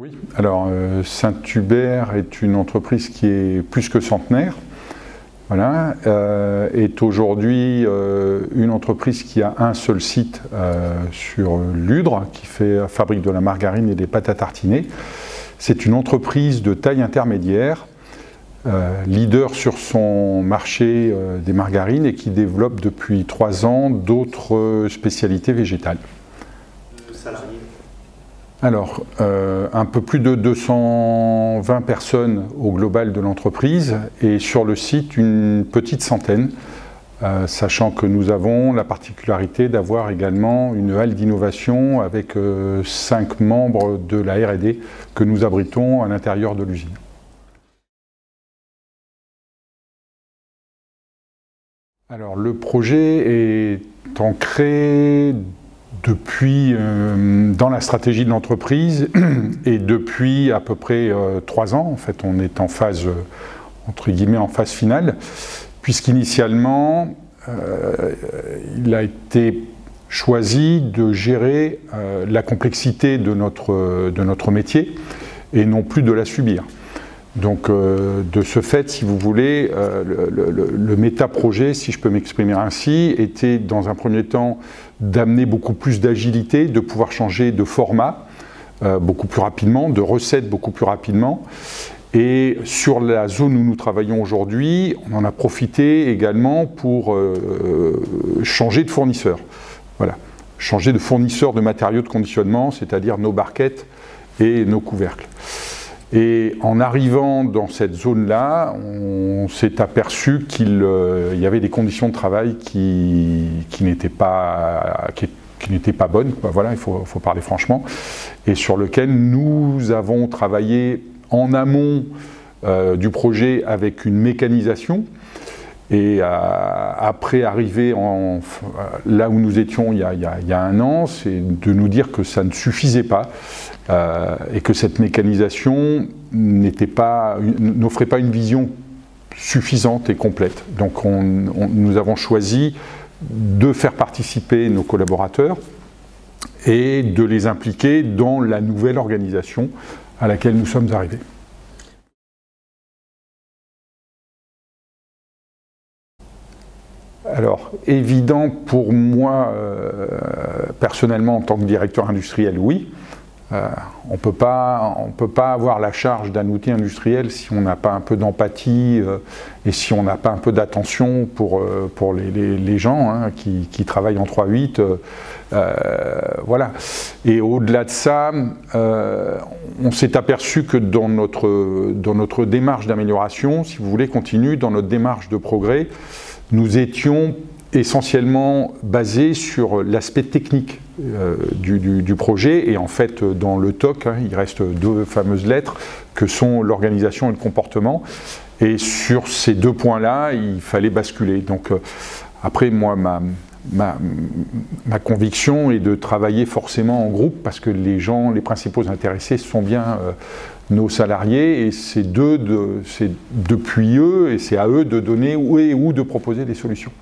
Oui, alors Saint-Hubert est une entreprise qui est plus que centenaire. Voilà, est aujourd'hui une entreprise qui a un seul site sur Ludre, qui fabrique de la margarine et des pâtes à tartiner. C'est une entreprise de taille intermédiaire, leader sur son marché des margarines et qui développe depuis 3 ans d'autres spécialités végétales. Salariés? Alors, un peu plus de 220 personnes au global de l'entreprise et sur le site une petite centaine, sachant que nous avons la particularité d'avoir également une halle d'innovation avec 5 membres de la R&D que nous abritons à l'intérieur de l'usine. Alors, le projet est ancré depuis dans la stratégie de l'entreprise et depuis à peu près 3 ans. En fait, on est en phase, entre guillemets, en phase finale, puisqu'initialement, il a été choisi de gérer la complexité de notre métier et non plus de la subir. Donc, de ce fait, si vous voulez, le méta-projet, si je peux m'exprimer ainsi, était dans un premier temps d'amener beaucoup plus d'agilité, de pouvoir changer de format beaucoup plus rapidement, de recettes beaucoup plus rapidement. Et sur la zone où nous travaillons aujourd'hui, on en a profité également pour changer de fournisseur. Voilà, changer de fournisseur de matériaux de conditionnement, c'est-à-dire nos barquettes et nos couvercles. Et en arrivant dans cette zone-là, on s'est aperçu qu'il y avait des conditions de travail qui n'étaient pas bonnes, voilà, il faut parler franchement, et sur lequel nous avons travaillé en amont du projet avec une mécanisation. Et après arriver là où nous étions il y a 1 an, c'est de nous dire que ça ne suffisait pas et que cette mécanisation n'offrait pas une vision suffisante et complète. Donc nous avons choisi de faire participer nos collaborateurs et de les impliquer dans la nouvelle organisation à laquelle nous sommes arrivés. Alors, évident pour moi, personnellement, en tant que directeur industriel, oui. On ne peut pas avoir la charge d'un outil industriel si on n'a pas un peu d'empathie et si on n'a pas un peu d'attention pour les gens hein, qui travaillent en 3-8. Voilà. Et au-delà de ça, on s'est aperçu que dans notre démarche d'amélioration, si vous voulez, continue, dans notre démarche de progrès, nous étions essentiellement basés sur l'aspect technique du projet et en fait dans le TOC, hein, il reste 2 fameuses lettres que sont l'organisation et le comportement et sur ces 2 points-là il fallait basculer. Donc après moi ma conviction est de travailler forcément en groupe parce que les principaux intéressés sont bien nos salariés et c'est depuis eux et c'est à eux de donner ou de proposer des solutions.